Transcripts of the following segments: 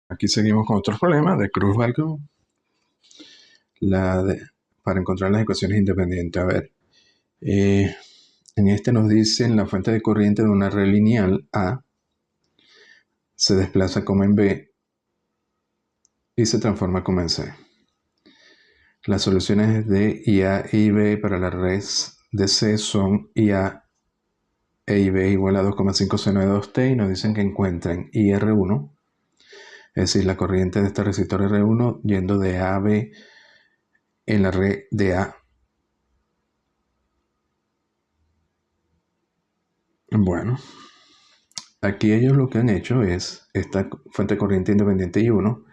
Aquí seguimos con otros problemas de Cruz-Valcke, para encontrar las ecuaciones independientes. A ver, en este nos dicen la fuente de corriente de una red lineal A se desplaza como en B y se transforma como en C. Las soluciones de IA e IB para la red de C son IA e IB igual a 2,5 seno de 2t y nos dicen que encuentren IR1, es decir, la corriente de este resistor R1 yendo de A a B en la red de A. Bueno, aquí ellos lo que han hecho es, esta fuente de corriente independiente I1,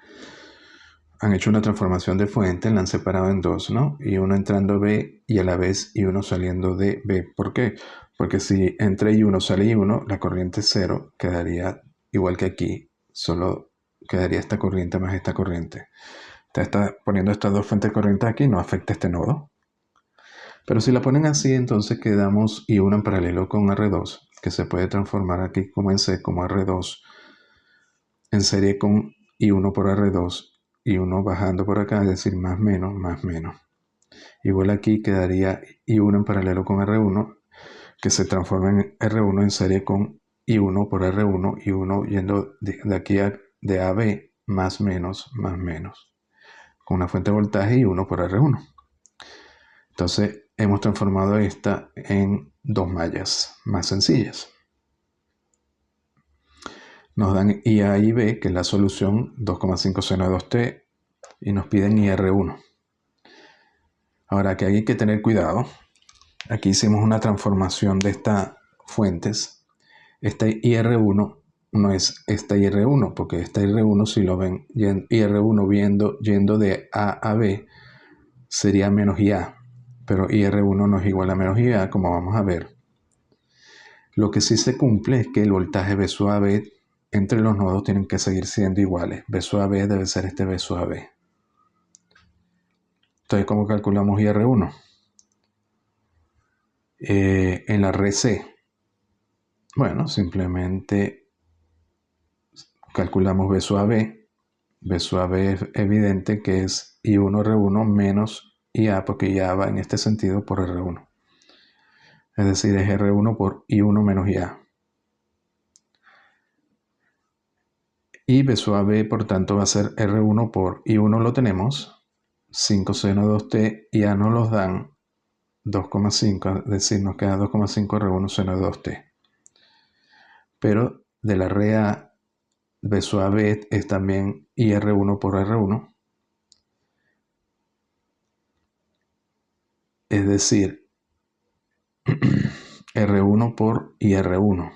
han hecho una transformación de fuente, la han separado en dos, ¿no? I1 entrando B y a la vez I1 saliendo de B. ¿Por qué? Porque si entra I1 sale I1, la corriente 0 quedaría igual que aquí, solo quedaría esta corriente más esta corriente. Está poniendo estas dos fuentes de corriente aquí, no afecta este nodo. Pero si la ponen así, entonces quedamos I1 en paralelo con R2, que se puede transformar aquí como en C, como R2, en serie con I1 por R2, I1 bajando por acá, es decir, más menos, más menos. Igual aquí quedaría I1 en paralelo con R1, que se transforma en R1 en serie con I1 por R1, I1 yendo de aquí de A a B, más menos, con una fuente de voltaje I1 por R1. Entonces hemos transformado esta en dos mallas más sencillas. Nos dan IA y B, que es la solución 2,5 seno de 2t, y nos piden IR1. Ahora, que hay que tener cuidado. Aquí hicimos una transformación de estas fuentes. Esta IR1 no es esta IR1, porque esta IR1, si lo ven, IR1 yendo de A a B, sería menos IA. Pero IR1 no es igual a menos IA, como vamos a ver. Lo que sí se cumple es que el voltaje B sub AB entre los nodos tienen que seguir siendo iguales. B sub AB debe ser este B sub AB. Entonces, ¿cómo calculamos IR1? En la red C. Bueno, simplemente calculamos B sub AB. B sub AB es evidente que es I1R1 menos IA, porque IA va en este sentido por R1. Es decir, es R1 por I1 menos IA. Y B sub AB, por tanto, va a ser R1 por I1 lo tenemos, 5 seno 2t, y A nos los dan 2,5, es decir, nos queda 2,5 R1 seno de 2t. Pero de la red A, B sub AB es también IR1 por R1, es decir, R1 por IR1.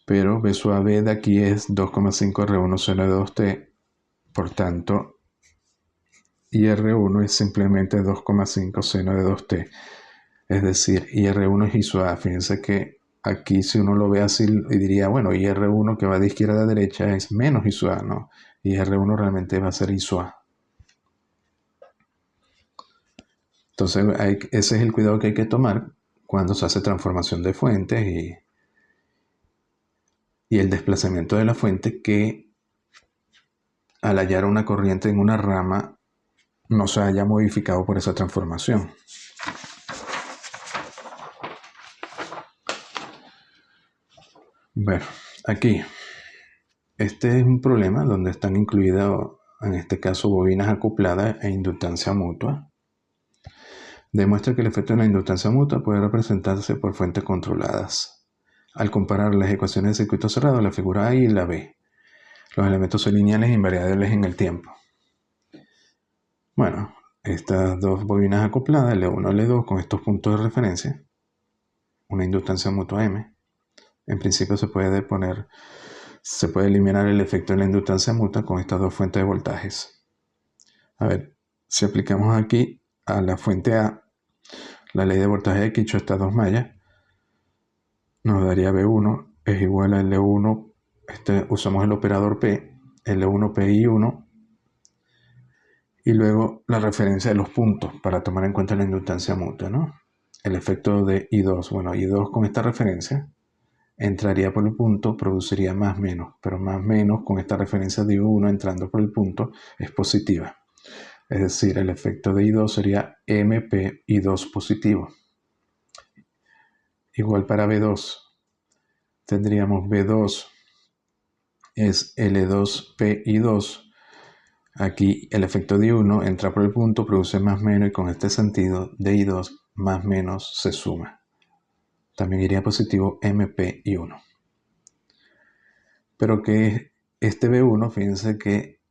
Pero B sub AB de aquí es 2,5 R1 seno de 2t, por tanto, IR1 es simplemente 2,5 seno de 2t. Es decir, IR1 es I sub A. Fíjense que aquí si uno lo ve así diría, bueno, IR1 que va de izquierda a derecha es menos I sub A, ¿no? IR1 realmente va a ser I sub A. Entonces ese es el cuidado que hay que tomar cuando se hace transformación de fuentes y el desplazamiento de la fuente, que al hallar una corriente en una rama no se haya modificado por esa transformación. Bueno, aquí, este es un problema donde están incluidas, en este caso, bobinas acopladas e inductancia mutua. Demuestra que el efecto de la inductancia mutua puede representarse por fuentes controladas. Al comparar las ecuaciones de circuito cerrado, la figura A y la B, los elementos son lineales e invariables en el tiempo. Bueno, estas dos bobinas acopladas, L1 y L2, con estos puntos de referencia, una inductancia mutua M, en principio se puede eliminar el efecto de la inductancia mutua con estas dos fuentes de voltajes. A ver, si aplicamos aquí a la fuente A la ley de voltaje de Kirchhoff, estas dos mallas, nos daría B1 es igual a L1, usamos el operador P, L1 PI1, y luego la referencia de los puntos para tomar en cuenta la inductancia mutua, ¿no? El efecto de I2, bueno, I2 con esta referencia entraría por el punto, produciría más menos, pero más menos con esta referencia de I1 entrando por el punto es positiva. Es decir, el efecto de I2 sería MP I2 positivo. Igual para B2, tendríamos B2 es L2P I2. Aquí el efecto de I1 entra por el punto, produce más menos y con este sentido de I2 más menos se suma. También iría positivo MP I1. Pero que este B1, fíjense que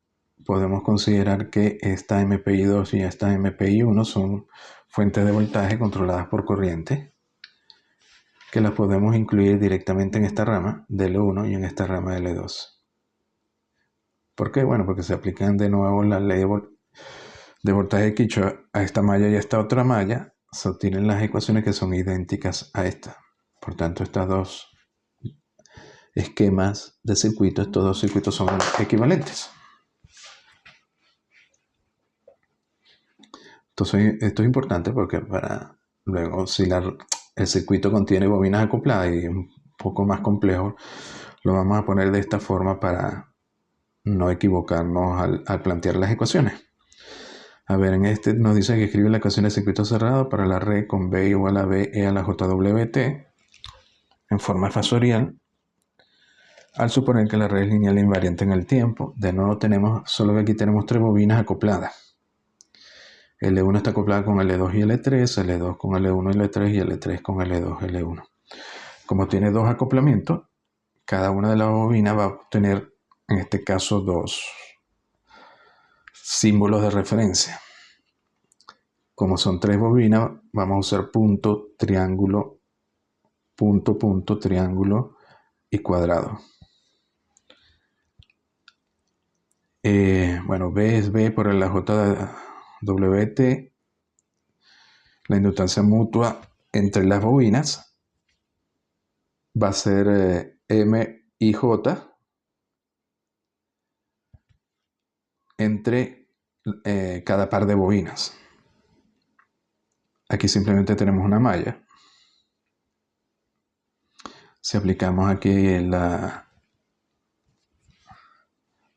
podemos considerar que esta MPI2 y esta MPI1 son fuentes de voltaje controladas por corriente, que las podemos incluir directamente en esta rama de L1 y en esta rama de L2. ¿Por qué? Bueno, porque se aplican de nuevo la ley de voltaje de Kirchhoff a esta malla y a esta otra malla, se obtienen las ecuaciones que son idénticas a esta. Por tanto, estas dos esquemas de circuitos, estos dos circuitos son equivalentes. Entonces, esto es importante porque para luego, si el circuito contiene bobinas acopladas y es un poco más complejo, lo vamos a poner de esta forma para no equivocarnos al plantear las ecuaciones. A ver, en este nos dice que escribe la ecuación de circuito cerrado para la red con B igual a B e a la JWT en forma fasorial, al suponer que la red es lineal e invariante en el tiempo. De nuevo tenemos, solo que aquí tenemos tres bobinas acopladas. L1 está acoplada con L2 y L3, L2 con L1 y L3 y L3 con L2 y L1. Como tiene dos acoplamientos, cada una de las bobinas va a tener, en este caso, dos símbolos de referencia. Como son tres bobinas, vamos a usar punto, triángulo, punto, punto, triángulo y cuadrado. Bueno, B es B por la JWT, la inductancia mutua entre las bobinas va a ser M y J entre cada par de bobinas. Aquí simplemente tenemos una malla. Si aplicamos aquí la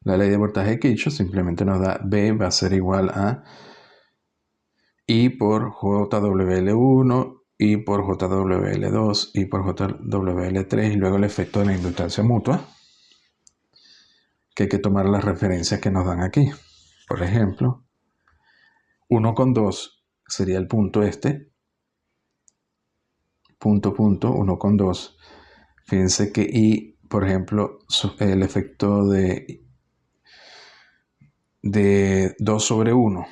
ley de voltaje de Kirchhoff, simplemente nos da B va a ser igual a I por JWL1, I por JWL2, I por JWL3 y luego el efecto de la inductancia mutua, que hay que tomar las referencias que nos dan aquí. Por ejemplo, 1,2 sería el punto este, punto, 1,2. Fíjense que I, por ejemplo, el efecto de 2 sobre 1.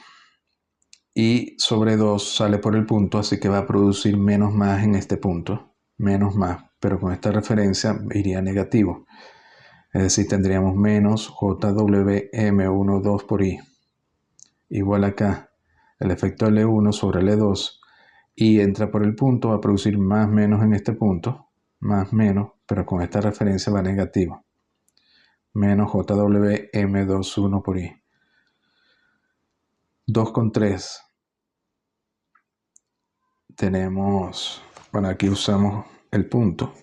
Y sobre 2 sale por el punto, así que va a producir menos más en este punto, menos más, pero con esta referencia iría negativo. Es decir, tendríamos menos JWM12 por I. Igual acá, el efecto L1 sobre L2, y entra por el punto, va a producir más menos en este punto, más menos, pero con esta referencia va negativo. Menos JWM21 por I. 2,3. Tenemos, bueno, aquí usamos el punto.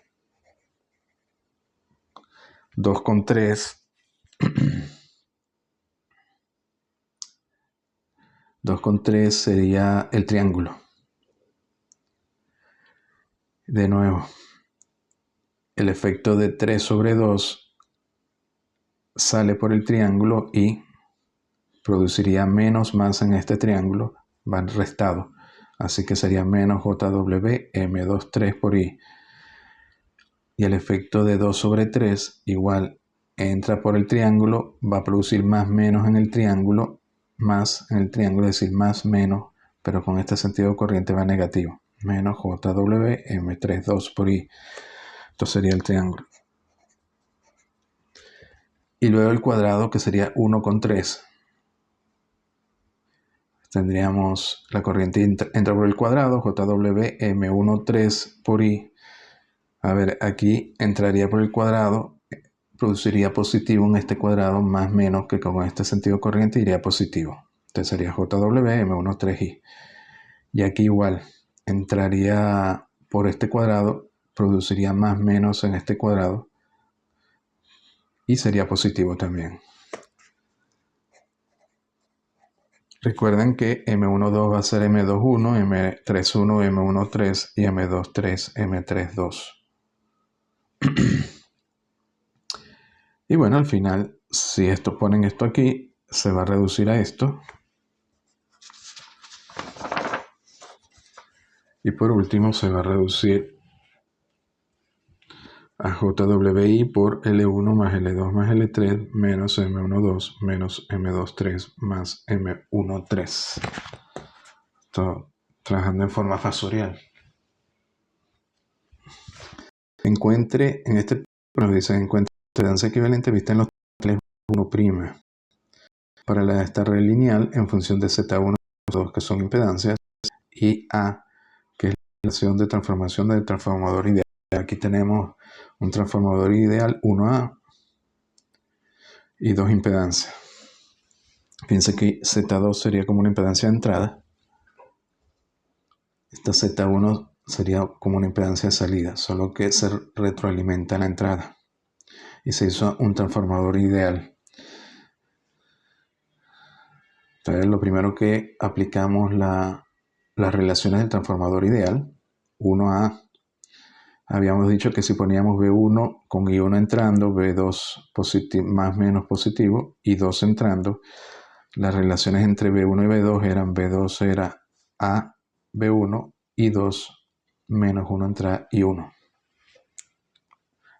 2,3. 2,3 sería el triángulo. De nuevo, el efecto de 3 sobre 2 sale por el triángulo y produciría menos masa en este triángulo, van restado. Así que sería menos JWM23 por I. Y el efecto de 2 sobre 3 igual entra por el triángulo, va a producir más menos en el triángulo, más en el triángulo, es decir, más menos, pero con este sentido de corriente va negativo. Menos JWM32 por I. Esto sería el triángulo. Y luego el cuadrado, que sería 1,3. Tendríamos la corriente entra por el cuadrado, JWM13 por I. A ver, aquí entraría por el cuadrado, produciría positivo en este cuadrado, más menos que con este sentido corriente iría positivo. Entonces sería JWM13I. Y aquí igual, entraría por este cuadrado, produciría más menos en este cuadrado y sería positivo también. Recuerden que M12 va a ser M21, M31, M13 y M23, M32. Y bueno, al final, si ponen esto aquí, se va a reducir a esto. Y por último, se va a reducir a JWI por L1 más L2 más L3 menos M12 menos M23 más M13. Esto trabajando en forma fasorial. Encuentre, en este nos dice, encuentre impedancia equivalente vista en los tales 1'. Para esta red lineal en función de Z1 y Z2 que son impedancias y A que es la relación de transformación del transformador ideal. Aquí tenemos un transformador ideal 1A y 2 impedancias. Fíjense que Z2 sería como una impedancia de entrada. Esta Z1 sería como una impedancia de salida, solo que se retroalimenta la entrada. Y se hizo un transformador ideal. Entonces, lo primero que aplicamos las relaciones del transformador ideal. 1A. Habíamos dicho que si poníamos B1 con I1 entrando, B2 más menos positivo y 2 entrando, las relaciones entre B1 y B2 eran B2 era A, B1 y 2 menos 1 entrada y 1.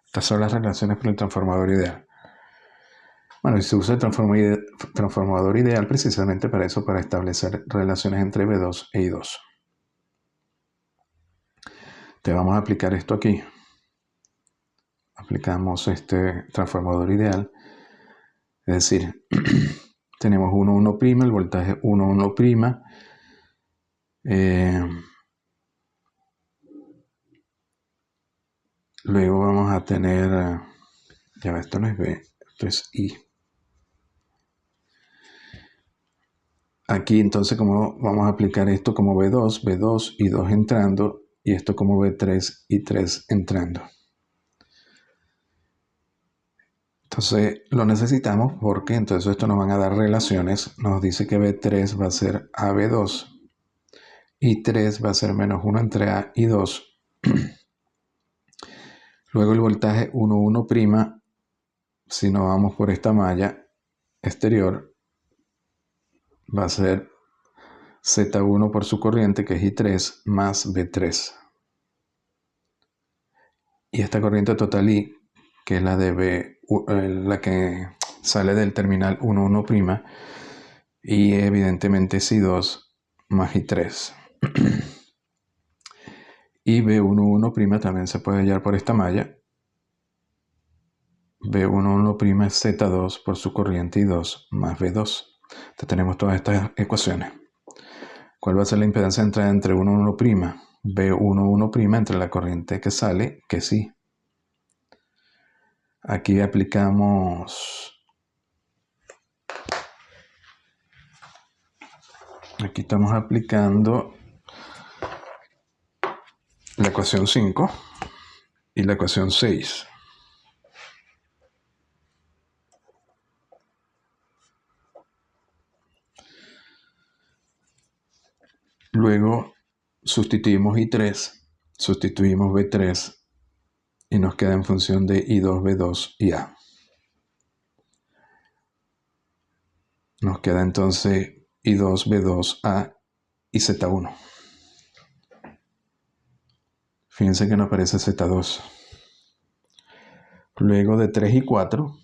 Estas son las relaciones para el transformador ideal. Bueno, y se usa el transformador ideal precisamente para eso, para establecer relaciones entre B2 e I2. Te vamos a aplicar esto aquí. Aplicamos este transformador ideal. Es decir, tenemos 1, 1', el voltaje 1, 1'. Luego vamos a tener, ya va, esto no es B, esto es I. Aquí entonces como vamos a aplicar esto como B2, B2 y 2 entrando, y esto como B3 y 3 entrando. Entonces lo necesitamos porque entonces esto nos van a dar relaciones. Nos dice que B3 va a ser AB2 y 3 va a ser menos 1 entre A y 2. Luego el voltaje 1, 1', si nos vamos por esta malla exterior, va a ser Z1 por su corriente, que es I3, más B3. Y esta corriente total I, que es la de B, la que sale del terminal 1, 1', y evidentemente es I2 más I3. Y B1, 1' también se puede hallar por esta malla. B1, 1' es Z2 por su corriente I2 más B2. Entonces tenemos todas estas ecuaciones. ¿Cuál va a ser la impedancia de entrada entre 1, 1'? B1, 1' entre la corriente que sale, que sí. Aquí aplicamos... Aquí estamos aplicando la ecuación 5 y la ecuación 6. Luego sustituimos I3, sustituimos B3 y nos queda en función de I2, B2 y A. Nos queda entonces I2, B2, A y Z1. Fíjense que no aparece Z2. Luego de 3 y 4,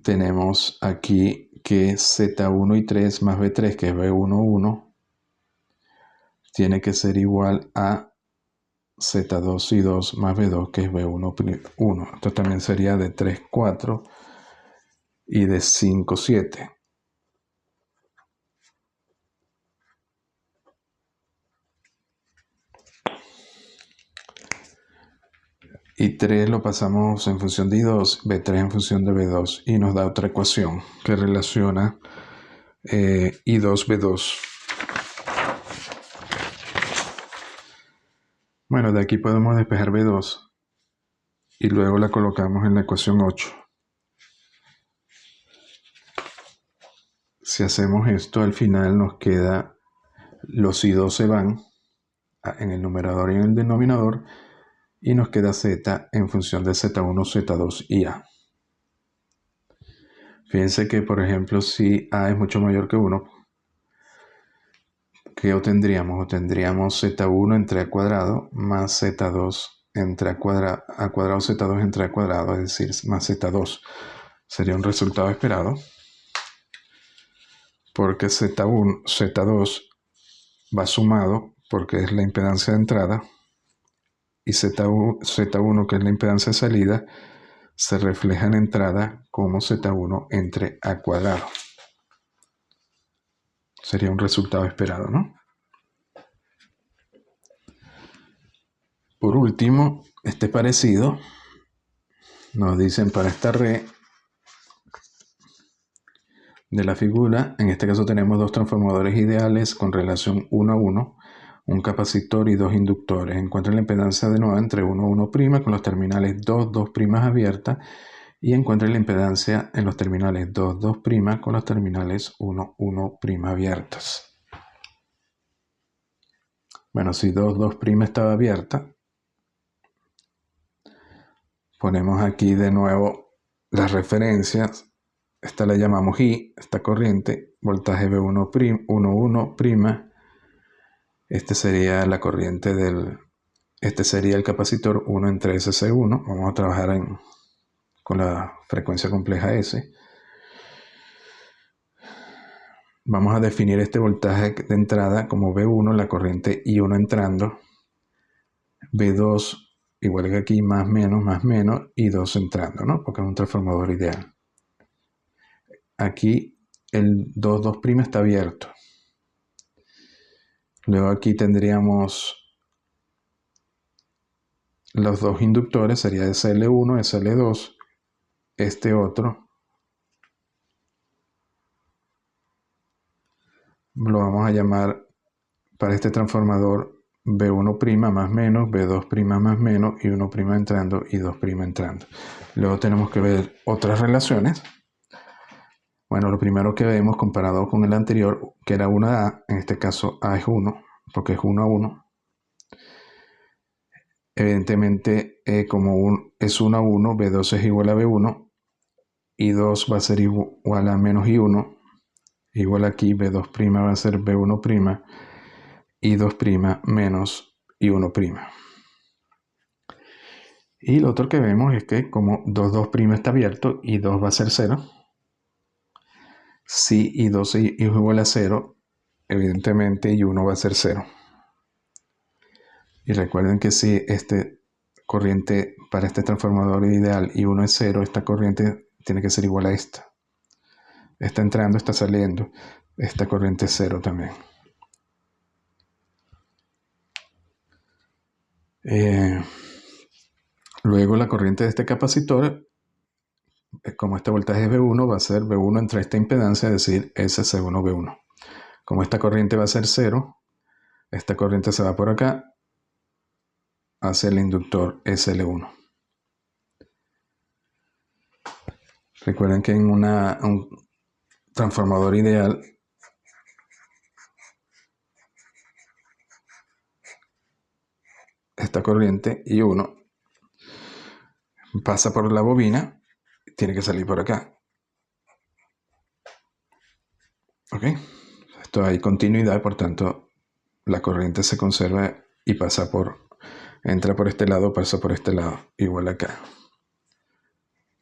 tenemos aquí que Z1 y 3 más B3, que es B1, 1, tiene que ser igual a Z2 y 2 más B2, que es B1, 1. Esto también sería de 3, 4 y de 5, 7. Y 3 lo pasamos en función de I2, B3 en función de B2 y nos da otra ecuación que relaciona I2 B2. Bueno, de aquí podemos despejar B2 y luego la colocamos en la ecuación 8. Si hacemos esto, al final nos queda los I2 se van en el numerador y en el denominador y nos queda Z en función de Z1, Z2 y A. Fíjense que, por ejemplo, si A es mucho mayor que 1, ¿qué obtendríamos? Obtendríamos Z1 entre A cuadrado más Z2 entre A cuadrado Z2 entre A cuadrado, es decir, más Z2. Sería un resultado esperado, porque Z1, Z2 va sumado, porque es la impedancia de entrada, y Z1, que es la impedancia de salida, se refleja en entrada como Z1 entre A cuadrado. Sería un resultado esperado, ¿no? Por último, este parecido, nos dicen para esta red de la figura, en este caso tenemos dos transformadores ideales con relación 1 a 1, un capacitor y dos inductores. Encuentra la impedancia de nuevo entre 1, 1' con los terminales 2, 2' abiertas y encuentra la impedancia en los terminales 2, 2' con los terminales 1, 1' abiertas. Bueno, si 2, 2' estaba abierta, ponemos aquí de nuevo las referencias. Esta la llamamos I, esta corriente, voltaje V1', 1, este sería la corriente este sería el capacitor 1 entre SC1. Vamos a trabajar con la frecuencia compleja S. Vamos a definir este voltaje de entrada como V1, la corriente I1 entrando, V2 igual que aquí, más menos, y 2 entrando, ¿no? Porque es un transformador ideal. Aquí el 2, 2' está abierto. Luego aquí tendríamos los dos inductores, sería SL1, SL2, este otro. Lo vamos a llamar para este transformador V1' más menos, V2' más menos, y 1' entrando y 2' entrando. Luego tenemos que ver otras relaciones. Bueno, lo primero que vemos comparado con el anterior, que era 1A, en este caso A es 1, porque es 1 a 1. Evidentemente, como es 1 a 1, B2 es igual a B1, y 2 va a ser igual a menos I1, igual aquí B2' va a ser B1', y 2' menos I1'. Y lo otro que vemos es que como 2, 2' está abierto y 2 va a ser 0, si I2 es igual a 0, evidentemente I1 va a ser 0. Y recuerden que si este corriente para este transformador ideal I1 es 0, esta corriente tiene que ser igual a esta. Está entrando, está saliendo. Esta corriente es 0 también. Luego la corriente de este capacitor, como este voltaje es V1, va a ser V1 entre esta impedancia, es decir, SC1V1. Como esta corriente va a ser 0, esta corriente se va por acá hacia el inductor SL1. Recuerden que en un transformador ideal, esta corriente I1 pasa por la bobina, tiene que salir por acá. ¿Ok? Esto hay continuidad, por tanto, la corriente se conserva y entra por este lado, pasa por este lado, igual acá.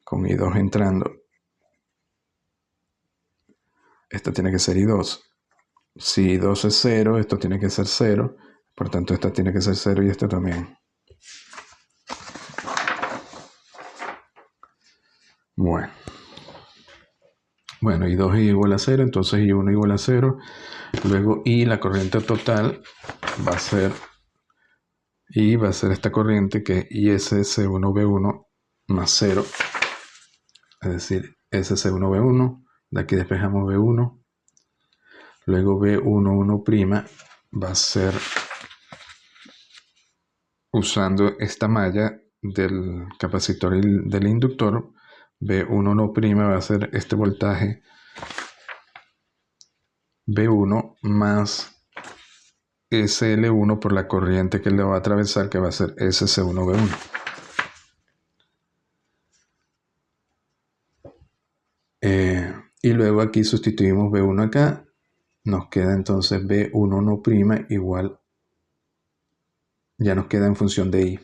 Con I2 entrando, esta tiene que ser I2. Si I2 es 0, esto tiene que ser 0, por tanto esta tiene que ser 0 y esta también. Bueno, I2 es igual a 0, entonces I1 igual a 0. Luego I, la corriente total, va a ser esta corriente que es ISC1V1 más 0. Es decir, SC1V1, de aquí despejamos V1, Luego B11' va a ser usando esta malla del capacitor y del inductor. B11' va a ser este voltaje B1 más SL1 por la corriente que le va a atravesar, que va a ser SC1B1. Y luego aquí sustituimos B1 acá, nos queda entonces B11' igual, ya nos queda en función de I.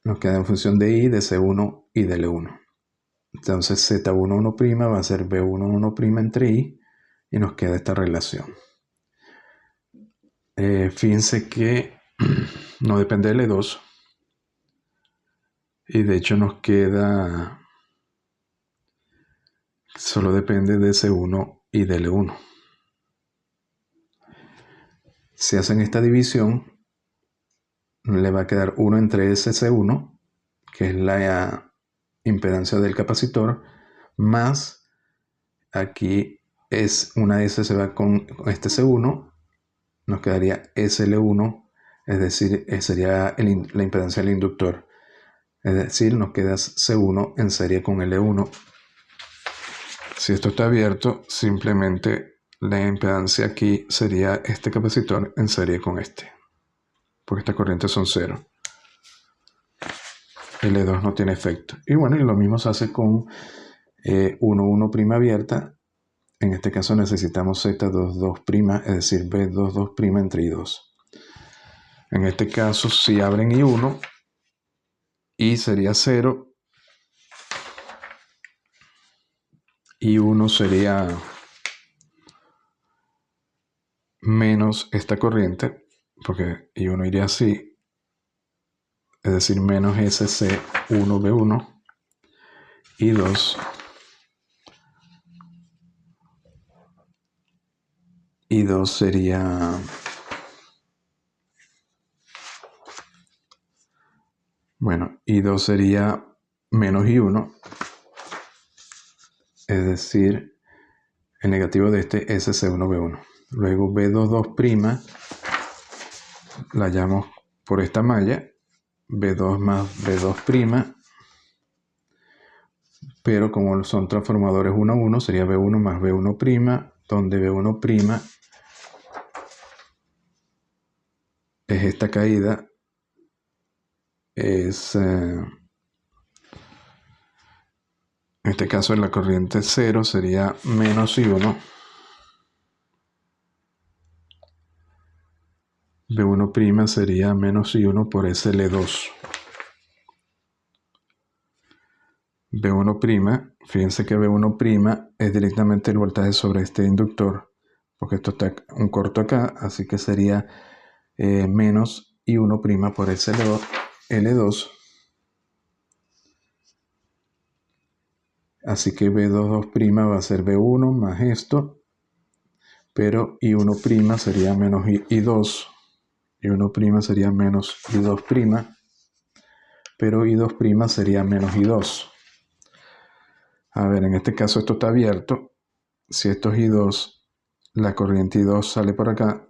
Nos queda en función de I, de C1 y de L1. Entonces Z11' va a ser B11' entre I y nos queda esta relación. Fíjense que no depende de L2 y de hecho nos queda, solo depende de C1 y de L1. Si hacen esta división, le va a quedar 1 entre SC1, que es la impedancia del capacitor, más aquí es una S se va con este C1, nos quedaría SL1, es decir, sería la impedancia del inductor. Es decir, nos queda C1 en serie con L1. Si esto está abierto, simplemente la impedancia aquí sería este capacitor en serie con este, porque estas corrientes son 0. L2 no tiene efecto. Y bueno, y lo mismo se hace con 1,1' abierta. En este caso necesitamos Z22', es decir, B22' entre I2. En este caso, si abren I1, I sería 0. I1 sería menos esta corriente, porque I1 iría así, es decir, menos SC1B1, I2 sería I2 sería menos I1, es decir, el negativo de este SC1B1. Luego B22' la hallamos por esta malla, B2 más B2', pero como son transformadores 1 a 1, sería B1 más B1', donde B1' es esta caída, es en este caso en la corriente 0 sería menos I1, B1' sería menos I1 por SL2. B1', fíjense que B1' es directamente el voltaje sobre este inductor, porque esto está un corto acá, así que sería menos I1' por L2. Así que B22' va a ser B1 más esto, pero I1' sería menos I2. I1' sería menos I2', pero I2' sería menos I2. A ver, en este caso esto está abierto. Si esto es I2, la corriente I2 sale por acá.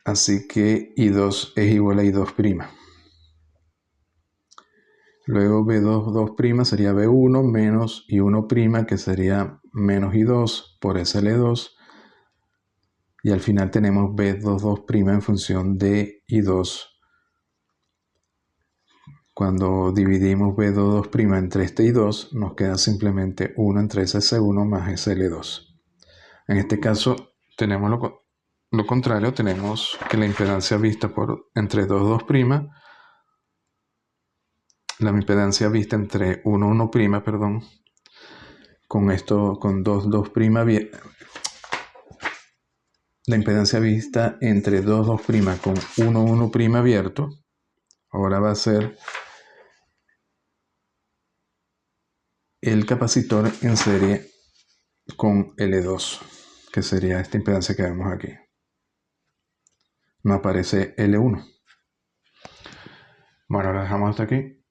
Así que I2 es igual a I2'. Luego B22' sería B1 menos I1', que sería menos I2 por SL2. Y al final tenemos B22' en función de I2. Cuando dividimos B22' entre este I2, nos queda simplemente 1 entre SC1 más SL2. En este caso, tenemos lo contrario, tenemos que la impedancia vista por entre 22', la impedancia vista entre 1,1', perdón, con esto, con 22', la impedancia vista entre 22' con 1,1' abierto, ahora va a ser el capacitor en serie con L2, que sería esta impedancia que vemos aquí. No aparece L1. Bueno, lo dejamos hasta aquí.